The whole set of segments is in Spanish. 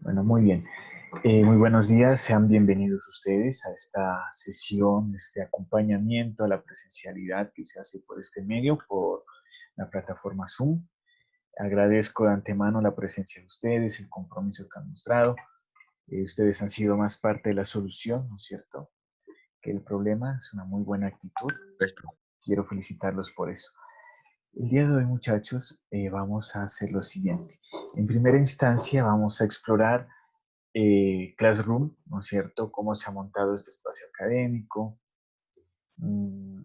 Bueno, muy bien. Muy buenos días, sean bienvenidos ustedes a esta sesión, este acompañamiento a la presencialidad que se hace por este medio, por la plataforma Zoom. Agradezco de antemano la presencia de ustedes, el compromiso que han mostrado. Ustedes han sido más parte de la solución, ¿no es cierto? Que el problema es una muy buena actitud. Quiero felicitarlos por eso. El día de hoy, muchachos, vamos a hacer lo siguiente. En primera instancia, vamos a explorar Classroom, ¿no es cierto? Cómo se ha montado este espacio académico, mm,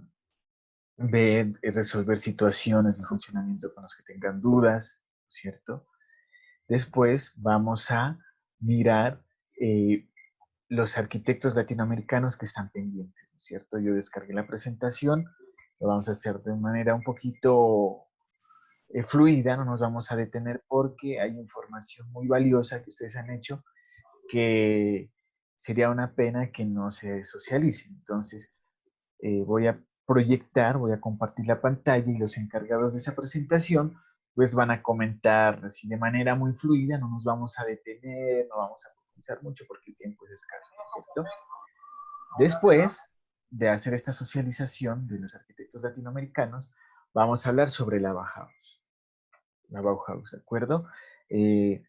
ver, resolver situaciones de funcionamiento con los que tengan dudas, ¿no es cierto? Después vamos a mirar los arquitectos latinoamericanos que están pendientes, ¿no es cierto? Yo descargué la presentación, lo vamos a hacer de manera un poquito fluida, no nos vamos a detener porque hay información muy valiosa que ustedes han hecho que sería una pena que no se socialicen. Entonces, voy a proyectar, voy a compartir la pantalla y los encargados de esa presentación pues van a comentar así de manera muy fluida, no nos vamos a detener, no vamos a profundizar mucho porque el tiempo es escaso, ¿no es cierto? Después de hacer esta socialización de los arquitectos latinoamericanos, vamos a hablar sobre la Bauhaus, ¿de acuerdo? Eh,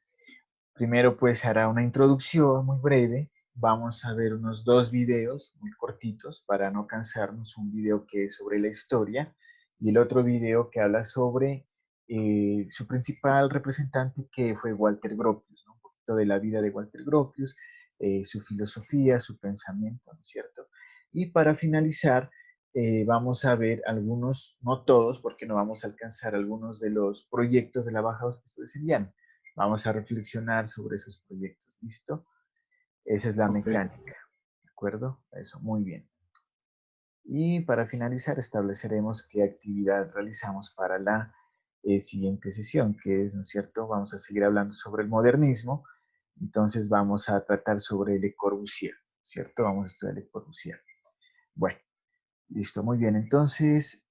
Primero pues hará una introducción muy breve. Vamos a ver unos 2 videos muy cortitos para no cansarnos. Un video que es sobre la historia y el otro video que habla sobre su principal representante que fue Walter Gropius, ¿no? Un poquito de la vida de Walter Gropius, su filosofía, su pensamiento, ¿no es cierto? Y para finalizar, vamos a ver algunos, no todos, porque no vamos a alcanzar algunos de los proyectos de la Bauhaus que ustedes envían. Vamos a reflexionar sobre esos proyectos. ¿Listo? Esa es la mecánica. ¿De acuerdo? Eso, muy bien. Y para finalizar, estableceremos qué actividad realizamos para la siguiente sesión, que es, ¿no es cierto? Vamos a seguir hablando sobre el modernismo. Entonces vamos a tratar sobre Le Corbusier, ¿cierto? Vamos a estudiar Le Corbusier. Bueno, listo, muy bien. Entonces,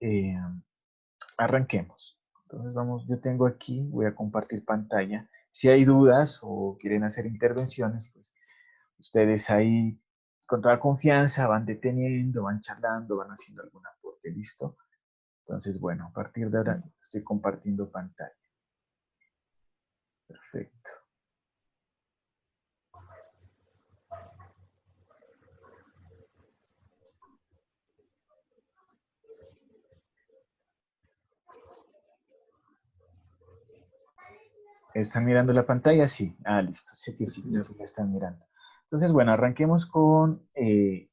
arranquemos. Entonces vamos, yo tengo aquí, voy a compartir pantalla. Si hay dudas o quieren hacer intervenciones, pues ustedes ahí con toda confianza van deteniendo, van charlando, van haciendo algún aporte, ¿listo? Entonces, bueno, a partir de ahora estoy compartiendo pantalla. Perfecto. ¿Están mirando la pantalla? Sí. Ah, listo. Sé que sí, sí la están mirando. Entonces, bueno, arranquemos con el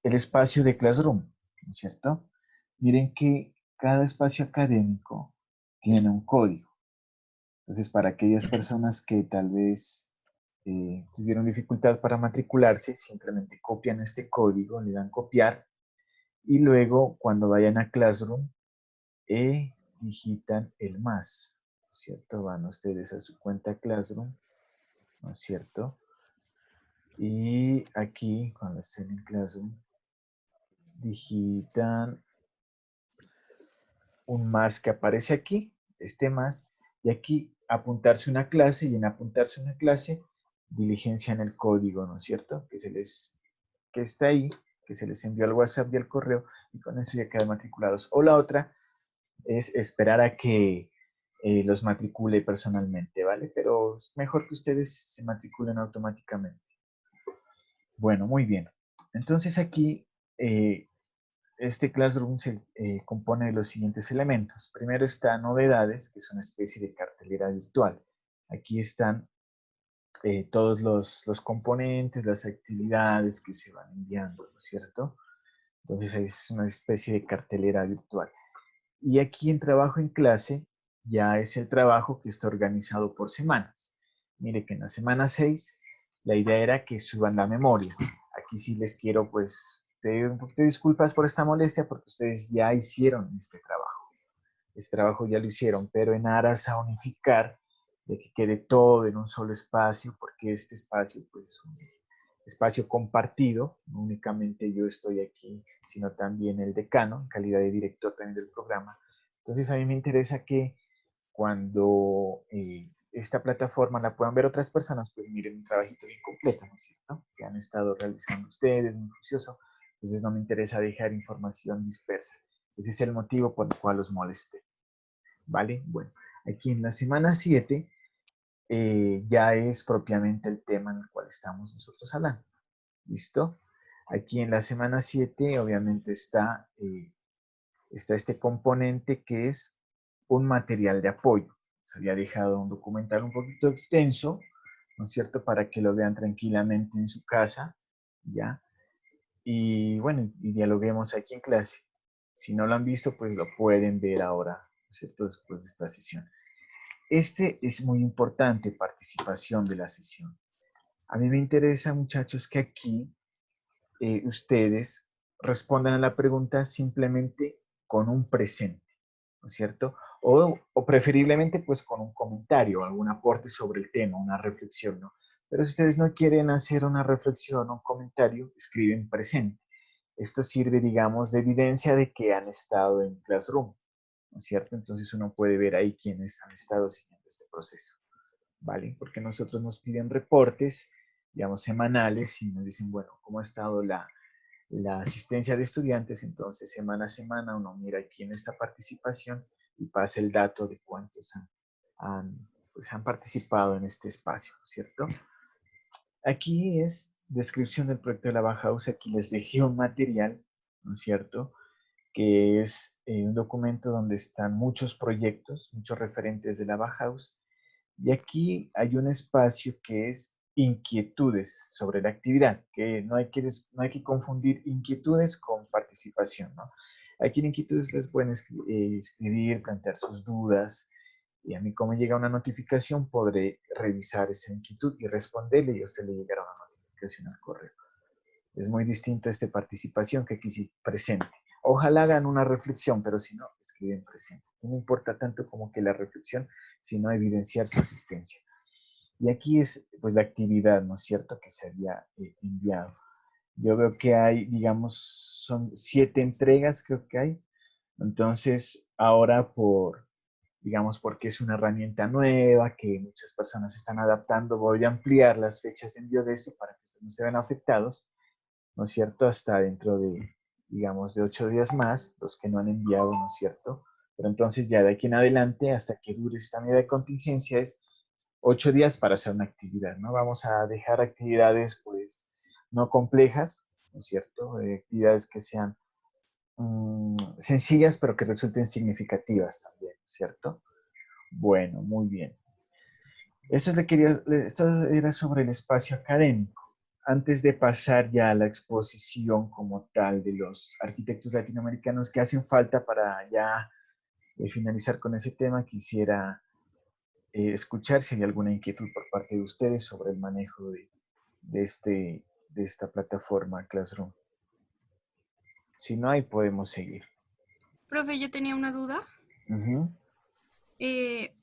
espacio de Classroom, ¿no es cierto? Miren que cada espacio académico tiene un código. Entonces, para aquellas personas que tal vez tuvieron dificultad para matricularse, simplemente copian este código, le dan copiar y luego cuando vayan a Classroom, digitan el más, ¿no es cierto? Van ustedes a su cuenta Classroom, ¿no es cierto? Y aquí, cuando estén en Classroom, digitan un más que aparece aquí, este más, y aquí apuntarse una clase, y en apuntarse una clase diligencian el código, ¿no es cierto? Que está ahí, que se les envió al WhatsApp y al correo, y con eso ya quedan matriculados. O la otra es esperar a que los matricule personalmente, ¿vale? Pero es mejor que ustedes se matriculen automáticamente. Bueno, muy bien. Entonces aquí este Classroom se compone de los siguientes elementos. Primero está novedades, que es una especie de cartelera virtual. Aquí están todos los componentes, las actividades que se van enviando, ¿no es cierto? Entonces es una especie de cartelera virtual. Y aquí en trabajo en clase ya es el trabajo que está organizado por semanas. Mire que en la semana 6 la idea era que suban la memoria. Aquí sí les quiero pues pedir un poquito de disculpas por esta molestia porque ustedes ya hicieron este trabajo. Este trabajo ya lo hicieron, pero en aras a unificar, de que quede todo en un solo espacio, porque este espacio pues es un espacio compartido, no únicamente yo estoy aquí, sino también el decano, en calidad de director también del programa. Entonces a mí me interesa que cuando esta plataforma la puedan ver otras personas, pues miren un trabajito bien completo, ¿no es cierto? Que han estado realizando ustedes, muy juicioso. Entonces no me interesa dejar información dispersa. Ese es el motivo por el cual los molesté. ¿Vale? Bueno, aquí en la semana 7 ya es propiamente el tema en el cual estamos nosotros hablando. ¿Listo? Aquí en la semana 7 obviamente está este componente que es un material de apoyo. Se había dejado un documental un poquito extenso, ¿no es cierto? Para que lo vean tranquilamente en su casa, ¿ya? Y bueno, y dialoguemos aquí en clase. Si no lo han visto, pues lo pueden ver ahora, ¿no es cierto? Después de esta sesión. Este es muy importante, participación de la sesión. A mí me interesa, muchachos, que aquí ustedes respondan a la pregunta simplemente con un presente, ¿no es cierto? O preferiblemente pues con un comentario, algún aporte sobre el tema, una reflexión, ¿no? Pero si ustedes no quieren hacer una reflexión o un comentario, escriben presente. Esto sirve, digamos, de evidencia de que han estado en Classroom, ¿no es cierto? Entonces uno puede ver ahí quiénes han estado siguiendo este proceso, ¿vale? Porque nosotros nos piden reportes, digamos, semanales y nos dicen, bueno, ¿cómo ha estado la asistencia de estudiantes? Entonces, semana a semana uno mira quién está participación y pasa el dato de cuántos pues han participado en este espacio, ¿cierto? Aquí es descripción del proyecto de la Bauhaus. Aquí les dejé un material, ¿no es cierto? Que es un documento donde están muchos proyectos, muchos referentes de la Bauhaus. Y aquí hay un espacio que es inquietudes sobre la actividad, que no hay que confundir inquietudes con participación, ¿no? Aquí en inquietudes ustedes pueden escribir, plantear sus dudas, y a mí como llega una notificación podré revisar esa inquietud y responderle y a usted le llegará una notificación al correo. Es muy distinto a esta participación que aquí sí presente. Ojalá hagan una reflexión, pero si no, escriben presente. No importa tanto como que la reflexión, sino evidenciar su asistencia. Y aquí es pues la actividad, ¿no es cierto?, que se había enviado. Yo veo que hay, digamos, son 7 entregas, creo que hay. Entonces, ahora digamos, porque es una herramienta nueva que muchas personas están adaptando, voy a ampliar las fechas de envío de esto para que no se vean afectados, ¿no es cierto? Hasta dentro de, digamos, de 8 días más, los que no han enviado, ¿no es cierto? Pero entonces ya de aquí en adelante, hasta que dure esta medida de contingencia, es 8 días para hacer una actividad, ¿no? Vamos a dejar actividades, pues, no complejas, ¿no es cierto? Actividades que sean sencillas, pero que resulten significativas también, ¿no es cierto? Bueno, muy bien. Esto era sobre el espacio académico. Antes de pasar ya a la exposición como tal de los arquitectos latinoamericanos que hacen falta para ya finalizar con ese tema, quisiera escuchar si hay alguna inquietud por parte de ustedes sobre el manejo de esta plataforma Classroom. Si no hay, podemos seguir. Profe, yo tenía una duda. Ujú. Eh,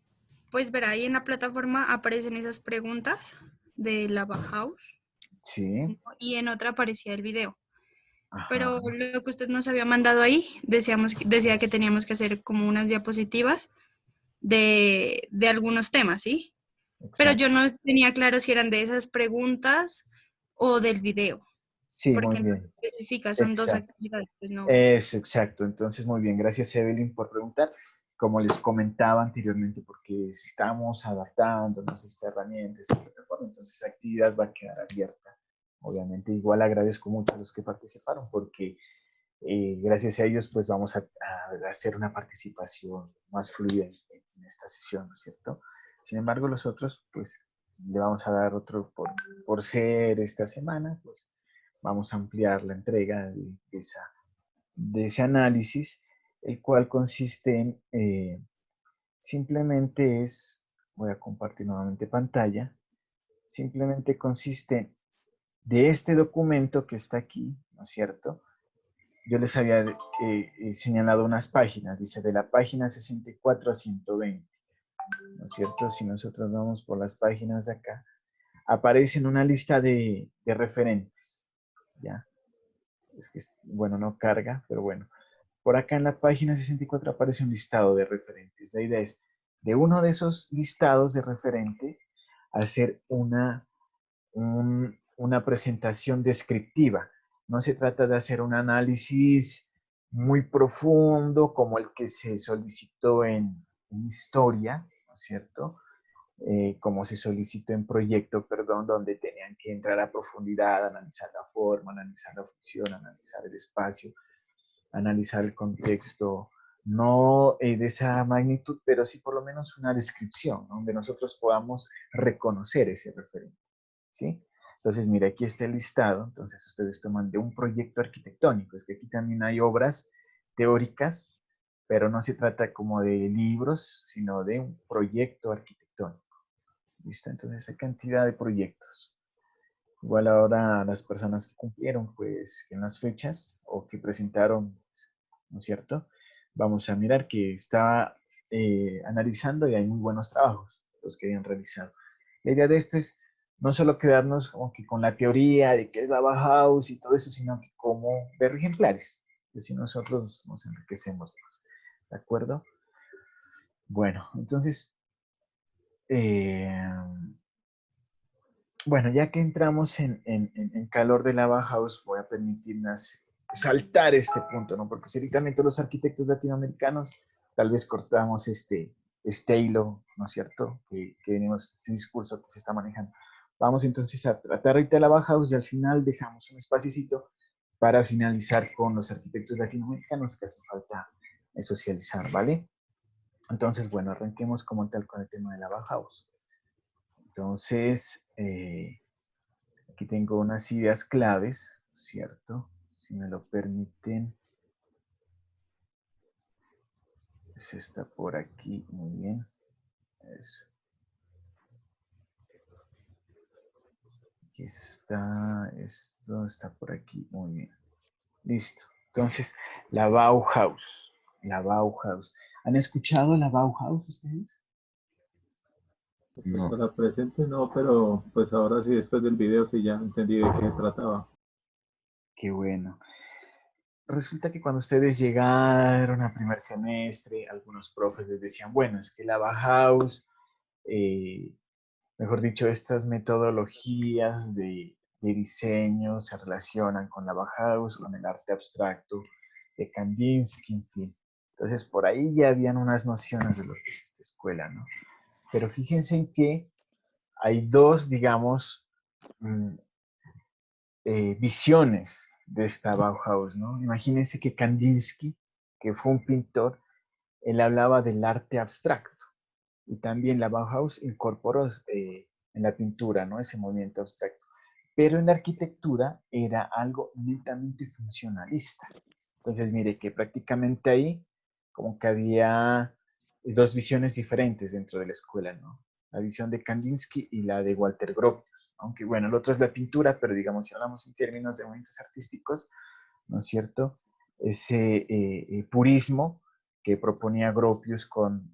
pues verá, ahí en la plataforma aparecen esas preguntas de la Bauhaus, Sí, ¿no? Y en otra aparecía el video. ajá, Pero lo que usted nos había mandado ahí, decía que teníamos que hacer como unas diapositivas de algunos temas, ¿sí? Pero yo exacto. no tenía claro si eran de esas preguntas o del video, Sí, muy porque no bien. especifica, son dos Exacto. actividades, pues no. Eso, exacto. Entonces, muy bien. Gracias, Evelyn, por preguntar. Como les comentaba anteriormente, porque estamos adaptándonos a esta herramienta, esta plataforma, entonces esa actividad va a quedar abierta. Obviamente, igual agradezco mucho a los que participaron, porque gracias a ellos, pues vamos a hacer una participación más fluida en esta sesión, ¿no es cierto? Sin embargo, los otros, pues le vamos a dar otro, por ser esta semana, pues vamos a ampliar la entrega de ese análisis, el cual consiste en, simplemente es, voy a compartir nuevamente pantalla, simplemente consiste de este documento que está aquí, ¿no es cierto? Yo les había señalado unas páginas, dice de la página 64 a 120, ¿no es cierto? Si nosotros vamos por las páginas de acá, aparecen una lista de referentes, ¿ya? Es que, bueno, no carga, pero bueno. Por acá en la página 64 aparece un listado de referentes. La idea es de uno de esos listados de referente, hacer una presentación descriptiva. No se trata de hacer un análisis muy profundo como el que se solicitó en historia, ¿no es cierto? Como se solicitó en proyecto, perdón, donde tenían que entrar a profundidad, analizar la forma, analizar la función, analizar el espacio, analizar el contexto, no de esa magnitud, pero sí por lo menos una descripción, ¿no? Donde nosotros podamos reconocer ese referente, ¿sí? Entonces, mira, aquí está el listado, entonces ustedes toman de un proyecto arquitectónico, es que aquí también hay obras teóricas, pero no se trata como de libros, sino de un proyecto arquitectónico, ¿listo? Entonces, hay cantidad de proyectos. Igual ahora las personas que cumplieron, pues, en las fechas o que presentaron, ¿no es cierto? Vamos a mirar que está analizando y hay muy buenos trabajos los que habían realizado. La idea de esto es no solo quedarnos como que con la teoría de qué es la Bauhaus y todo eso, sino que cómo ver ejemplares. Y así nosotros nos enriquecemos más. ¿De acuerdo? Bueno, entonces, eh, bueno, ya que entramos en calor de la Bauhaus, voy a permitirme saltar este punto, ¿no? Porque si ahorita todos los arquitectos latinoamericanos, tal vez cortamos este hilo, ¿no es cierto? Que venimos, este discurso que se está manejando. Vamos entonces a tratar ahorita la Bauhaus y al final dejamos un espacito para finalizar con los arquitectos latinoamericanos que hace falta socializar, ¿vale? Entonces, bueno, arranquemos como tal con el tema de la Bauhaus. Entonces, aquí tengo unas ideas claves, ¿cierto? Si me lo permiten. Eso está por aquí, muy bien. Eso. Aquí está, esto está por aquí, muy bien. Listo. Entonces, la Bauhaus. La Bauhaus. ¿Han escuchado la Bauhaus ustedes? Pues No. para presente no, pero pues ahora sí, después del video sí ya entendí de qué se trataba. Qué bueno. Resulta que cuando ustedes llegaron a primer semestre, algunos profes les decían, bueno, es que la Bauhaus, mejor dicho, estas metodologías de diseño se relacionan con la Bauhaus, con el arte abstracto de Kandinsky, en fin. Entonces, por ahí ya habían unas nociones de lo que es esta escuela, ¿no? Pero fíjense en que hay dos, digamos, mm, visiones de esta Bauhaus, ¿no? Imagínense que Kandinsky, que fue un pintor, él hablaba del arte abstracto y también la Bauhaus incorporó en la pintura, ¿no? Ese movimiento abstracto. Pero en la arquitectura era algo netamente funcionalista. Entonces, mire que prácticamente ahí como que había dos visiones diferentes dentro de la escuela, ¿no? La visión de Kandinsky y la de Walter Gropius. Aunque bueno, el otro es la pintura, pero digamos, si hablamos en términos de movimientos artísticos, ¿no es cierto? Ese purismo que proponía Gropius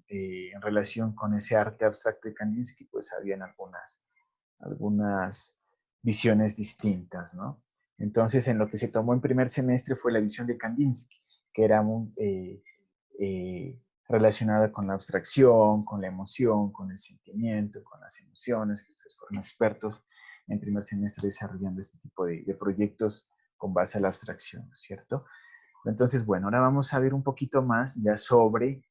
en relación con ese arte abstracto de Kandinsky, pues habían algunas visiones distintas, ¿no? Entonces, en lo que se tomó en primer semestre fue la visión de Kandinsky, que era muy relacionada con la abstracción, con la emoción, con el sentimiento, con las emociones, que ustedes fueron expertos en primer semestre desarrollando este tipo de proyectos con base a la abstracción, ¿cierto? Entonces, bueno, ahora vamos a ver un poquito más ya sobre,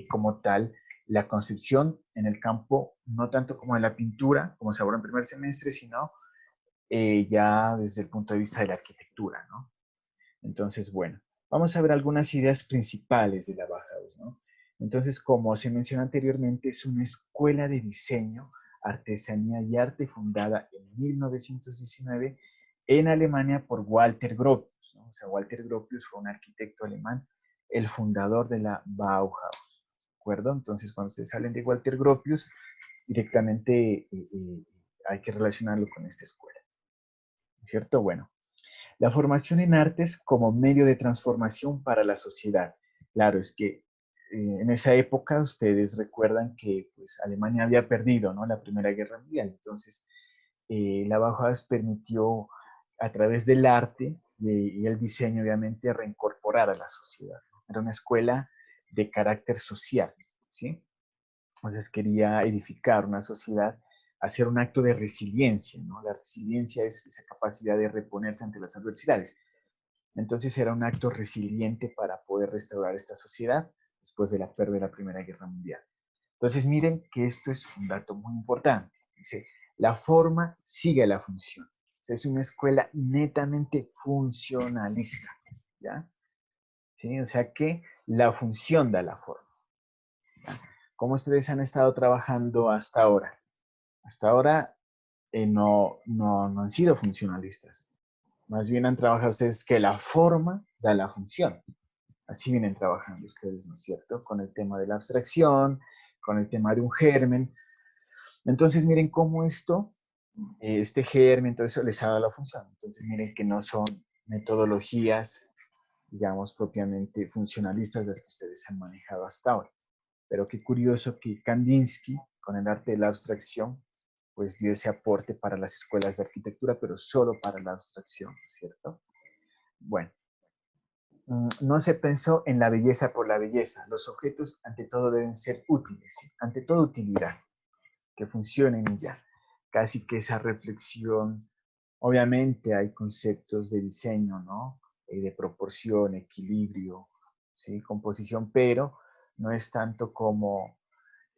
como tal, la concepción en el campo, no tanto como de la pintura, como se abordó en primer semestre, sino ya desde el punto de vista de la arquitectura, ¿no? Entonces, bueno, vamos a ver algunas ideas principales de la Bauhaus, ¿no? Entonces, como se mencionó anteriormente, es una escuela de diseño, artesanía y arte fundada en 1919 en Alemania por Walter Gropius, ¿no? O sea, Walter Gropius fue un arquitecto alemán, el fundador de la Bauhaus, ¿de acuerdo? Entonces, cuando ustedes salen de Walter Gropius, directamente hay que relacionarlo con esta escuela, ¿cierto? Bueno, la formación en artes como medio de transformación para la sociedad. Claro, es que en esa época ustedes recuerdan que pues, Alemania había perdido, ¿no? La Primera Guerra Mundial. Entonces, la Bauhaus permitió a través del arte y el diseño, obviamente, reincorporar a la sociedad. Era una escuela de carácter social, ¿sí? Entonces quería edificar una sociedad, hacer un acto de resiliencia, ¿no? La resiliencia es esa capacidad de reponerse ante las adversidades. Entonces era un acto resiliente para poder restaurar esta sociedad después de la pérdida de la Primera Guerra Mundial. Entonces miren que esto es un dato muy importante. Dice, la forma sigue la función. O sea, es una escuela netamente funcionalista, ¿ya? ¿Sí? O sea que la función da la forma. ¿Ya? ¿Cómo ustedes han estado trabajando hasta ahora? Hasta ahora no han sido funcionalistas. Más bien han trabajado ustedes que la forma da la función. Así vienen trabajando ustedes, ¿no es cierto? Con el tema de la abstracción, con el tema de un germen. Entonces, miren cómo esto, este germen, todo eso les ha dado la función. Entonces, miren que no son metodologías, digamos, propiamente funcionalistas las que ustedes han manejado hasta ahora. Pero qué curioso que Kandinsky, con el arte de la abstracción, pues dio ese aporte para las escuelas de arquitectura, pero solo para la abstracción, ¿cierto? Bueno, no se pensó en la belleza por la belleza. Los objetos, ante todo, deben ser útiles, ¿sí? Ante todo, utilidad, que funcionen y ya. Casi que esa reflexión, obviamente hay conceptos de diseño, ¿no? De proporción, equilibrio, ¿sí? Composición, pero no es tanto como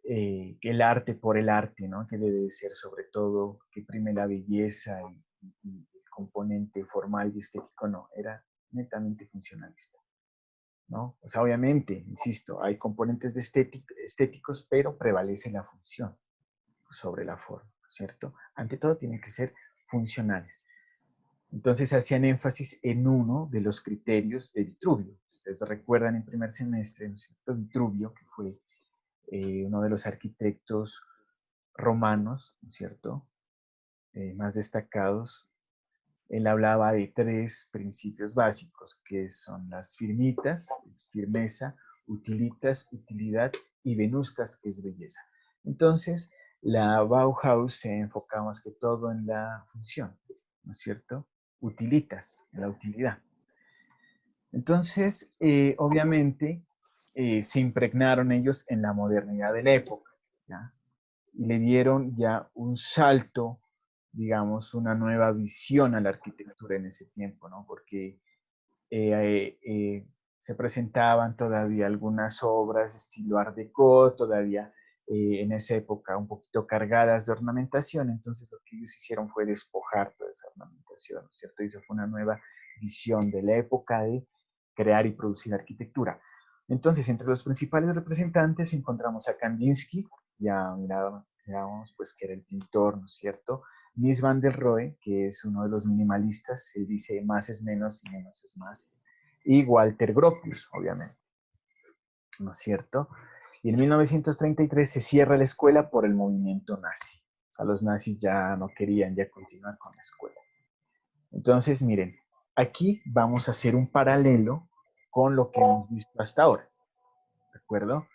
el arte por el arte, ¿no? Que debe ser sobre todo que prime la belleza y el componente formal y estético, no, era netamente funcionalista, ¿no? O sea, obviamente, insisto, hay componentes de estéticos, pero prevalece la función sobre la forma, ¿cierto? Ante todo tienen que ser funcionales. Entonces hacían énfasis en uno de los criterios de Vitruvio. Ustedes recuerdan en primer semestre, ¿no es cierto? Vitruvio, que fue uno de los arquitectos romanos, ¿no es cierto? Más destacados. Él hablaba de tres principios básicos, que son las firmitas, firmeza, utilitas, utilidad, y venustas, que es belleza. Entonces, la Bauhaus se enfoca más que todo en la función, ¿no es cierto? Utilitas, en la utilidad. Entonces, obviamente, se impregnaron ellos en la modernidad de la época, ¿ya? Y le dieron ya un salto, digamos, una nueva visión a la arquitectura en ese tiempo, ¿no? Porque se presentaban todavía algunas obras de estilo Art Deco, todavía en esa época un poquito cargadas de ornamentación, entonces lo que ellos hicieron fue despojar toda esa ornamentación, ¿no es cierto? Y eso fue una nueva visión de la época de crear y producir arquitectura. Entonces, entre los principales representantes encontramos a Kandinsky, ya mirábamos pues que era el pintor, ¿no es cierto? Mies van der Rohe, que es uno de los minimalistas, se dice más es menos y menos es más, y Walter Gropius, obviamente, ¿no es cierto? Y en 1933 se cierra la escuela por el movimiento nazi. O sea, los nazis ya no querían ya continuar con la escuela. Entonces, miren, aquí vamos a hacer un paralelo con lo que hemos visto hasta ahora, ¿de acuerdo?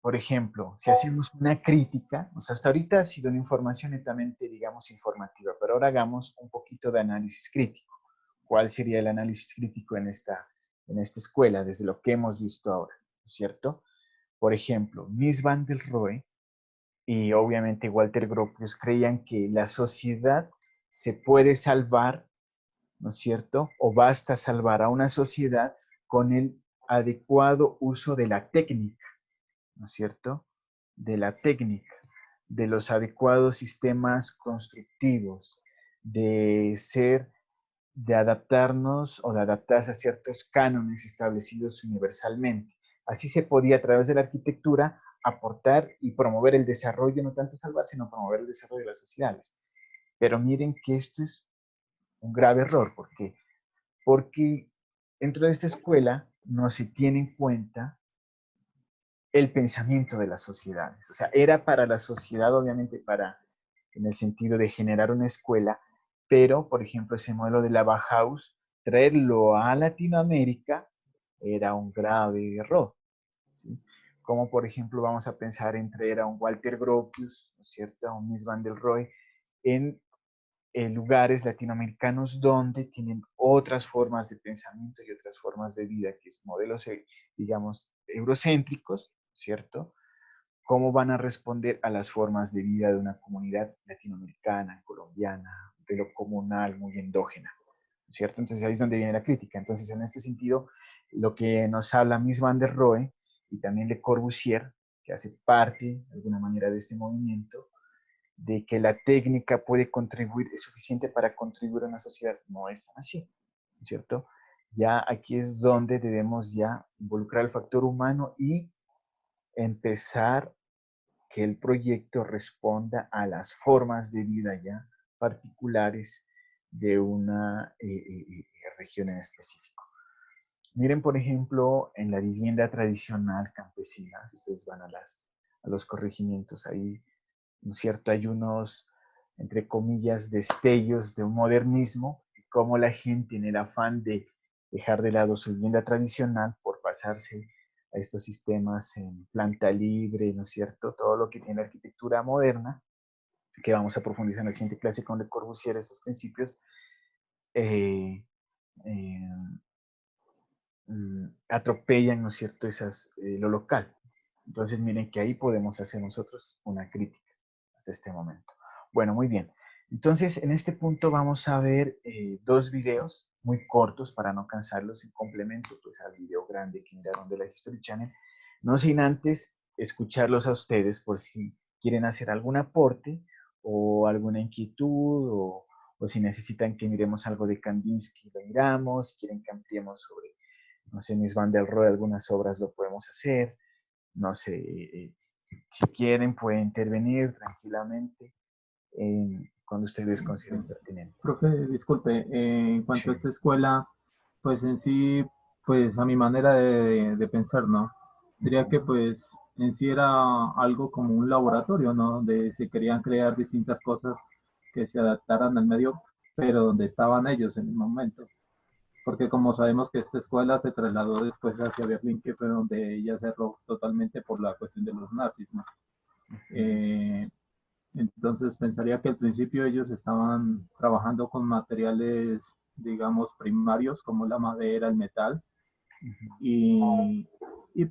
Por ejemplo, si hacemos una crítica, o sea, hasta ahorita ha sido una información netamente, digamos, informativa, pero ahora hagamos un poquito de análisis crítico. ¿Cuál sería el análisis crítico en esta escuela, desde lo que hemos visto ahora? ¿Cierto? Por ejemplo, Mies van der Rohe y obviamente Walter Gropius creían que la sociedad se puede salvar, ¿no es cierto? O basta salvar a una sociedad con el adecuado uso de la técnica, ¿no es cierto? De la técnica, de los adecuados sistemas constructivos, de ser, de adaptarnos o de adaptarse a ciertos cánones establecidos universalmente. Así se podía a través de la arquitectura aportar y promover el desarrollo, no tanto salvar, sino promover el desarrollo de las sociedades. Pero miren que esto es un grave error, porque dentro de esta escuela no se tiene en cuenta el pensamiento de las sociedades. O sea, era para la sociedad, obviamente, en el sentido de generar una escuela, pero, por ejemplo, ese modelo de la Bauhaus, traerlo a Latinoamérica era un grave error, ¿sí? Como, por ejemplo, vamos a pensar en traer a un Walter Gropius, ¿no es cierto?, a un Mies van der Rohe, en lugares latinoamericanos donde tienen otras formas de pensamiento y otras formas de vida, que es modelos, digamos, eurocéntricos, ¿cierto? cómo van a responder a las formas de vida de una comunidad latinoamericana, colombiana, de lo comunal, muy endógena, ¿cierto? Entonces ahí es donde viene la crítica. Entonces, en este sentido, lo que nos habla Mies van der Rohe y también Le Corbusier, que hace parte de alguna manera de este movimiento, de que la técnica puede contribuir, es suficiente para contribuir a una sociedad, no es así, ¿cierto? Ya aquí es donde debemos ya involucrar el factor humano y empezar que el proyecto responda a las formas de vida ya particulares de una región en específico. Miren, por ejemplo, en la vivienda tradicional campesina, ustedes van a los corregimientos, ahí, ¿no es cierto? Hay unos, entre comillas, destellos de un modernismo, y cómo la gente en el afán de dejar de lado su vivienda tradicional por pasarse a estos sistemas en planta libre, ¿no es cierto? Todo lo que tiene arquitectura moderna, que vamos a profundizar en la siguiente clase con Le Corbusier, estos principios, eh, eh, atropellan, ¿no es cierto?, lo local. Entonces, miren que ahí podemos hacer nosotros una crítica hasta este momento. Bueno, muy bien. Entonces, en este punto vamos a ver dos videos muy cortos para no cansarlos en complemento pues, al video grande que miraron de la History Channel. No sin antes escucharlos a ustedes por si quieren hacer algún aporte o alguna inquietud o si necesitan que miremos algo de Kandinsky, lo miramos, si quieren que ampliemos sobre no sé, Mies van der Rohe, algunas obras lo podemos hacer, no sé, si quieren pueden intervenir tranquilamente cuando ustedes consideren pertinente. Profe, disculpe, en cuanto a Sí. esta escuela, pues en sí, pues a mi manera de pensar, ¿no? Diría que pues en sí era algo como un laboratorio, ¿no? Donde se querían crear distintas cosas que se adaptaran al medio, pero donde estaban ellos en el momento. Porque como sabemos que esta escuela se trasladó después hacia Berlín, que fue donde ella cerró totalmente por la cuestión de los nazis, ¿no? Eh, entonces pensaría que al principio ellos estaban trabajando con materiales, digamos, primarios como la madera, el metal, y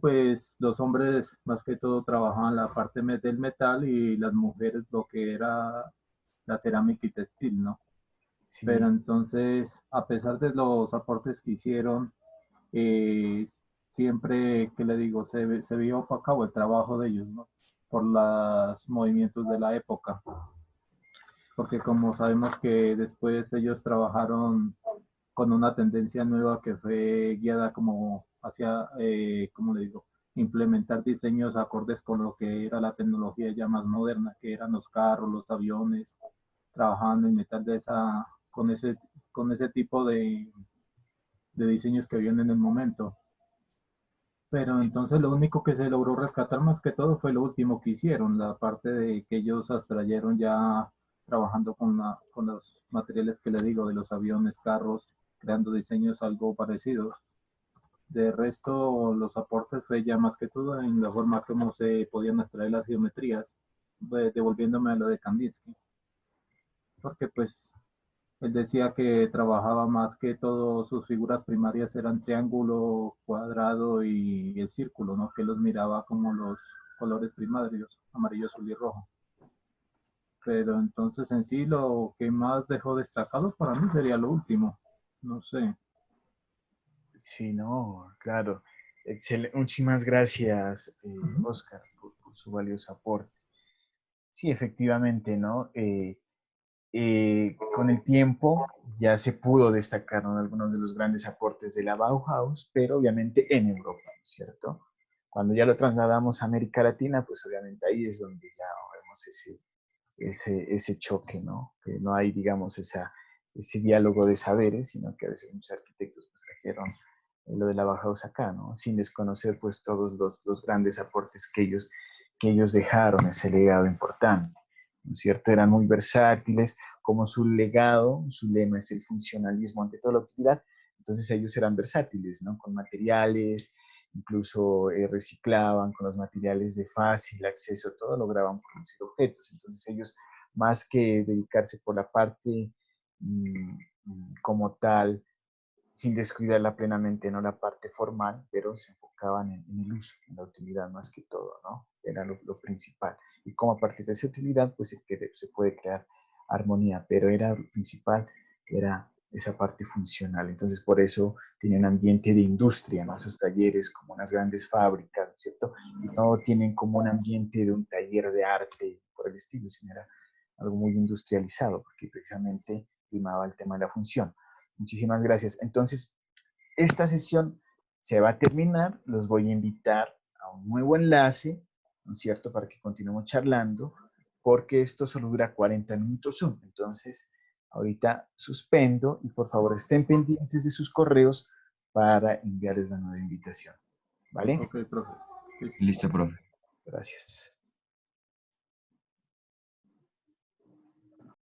pues los hombres más que todo trabajaban la parte del metal y las mujeres lo que era la cerámica y textil, ¿no? Pero Sí, entonces, a pesar de los aportes que hicieron, eh, siempre, que le digo, se vio opacado el trabajo de ellos, ¿no? Por los movimientos de la época. Porque como sabemos que después ellos trabajaron con una tendencia nueva que fue guiada como hacia, ¿cómo le digo? Implementar diseños acordes con lo que era la tecnología ya más moderna, que eran los carros, los aviones, trabajando en metal de esa, con ese tipo de diseños que habían en el momento. Pero sí, entonces lo único que se logró rescatar más que todo fue lo último que hicieron, la parte de que ellos abstrayeron ya trabajando con los materiales que le digo, de los aviones, carros, creando diseños algo parecidos. De resto, los aportes fue ya más que todo en la forma como se podían extraer las geometrías, devolviéndome a lo de Kandinsky. Porque pues él decía que trabajaba más que todo, sus figuras primarias eran triángulo, cuadrado y el círculo, ¿no? Que los miraba como los colores primarios, amarillo, azul y rojo. Pero entonces en sí lo que más dejó destacado para mí sería lo último. No sé. sí, no, claro. Muchísimas gracias, Ujú. Oscar, por su valioso aporte. Sí, efectivamente, ¿no? Con el tiempo ya se pudo destacar, ¿no?, algunos de los grandes aportes de la Bauhaus, pero obviamente en Europa, ¿no es cierto? Cuando ya lo trasladamos a América Latina, pues obviamente ahí es donde ya vemos ese choque, ¿no? Que no hay, digamos, ese diálogo de saberes, sino que a veces muchos arquitectos pues trajeron lo de la Bauhaus acá, ¿no? Sin desconocer pues todos los grandes aportes que ellos dejaron, ese legado importante, ¿no es cierto? Eran muy versátiles, como su legado, su lema es el funcionalismo ante toda la utilidad, entonces ellos eran versátiles, ¿no? Con materiales, incluso reciclaban con los materiales de fácil acceso, todo lograban producir objetos. Entonces ellos, más que dedicarse por la parte como tal, sin descuidarla plenamente, no la parte formal, pero se enfocaban en el uso, en la utilidad más que todo, ¿no? Era lo principal. Y como a partir de esa utilidad, pues se puede crear armonía, pero era lo principal, era esa parte funcional. Entonces, por eso tienen ambiente de industria, ¿no? Esos talleres como unas grandes fábricas, ¿cierto? Y no tienen como un ambiente de un taller de arte por el estilo, sino era algo muy industrializado, porque precisamente primaba el tema de la función. Muchísimas gracias. Entonces, esta sesión se va a terminar. Los voy a invitar a un nuevo enlace, ¿no es cierto?, para que continuemos charlando, porque esto solo dura 40 minutos Zoom. Entonces, ahorita suspendo y por favor estén pendientes de sus correos para enviarles la nueva invitación. ¿Vale? Ok, profe. Listo, profe. Gracias.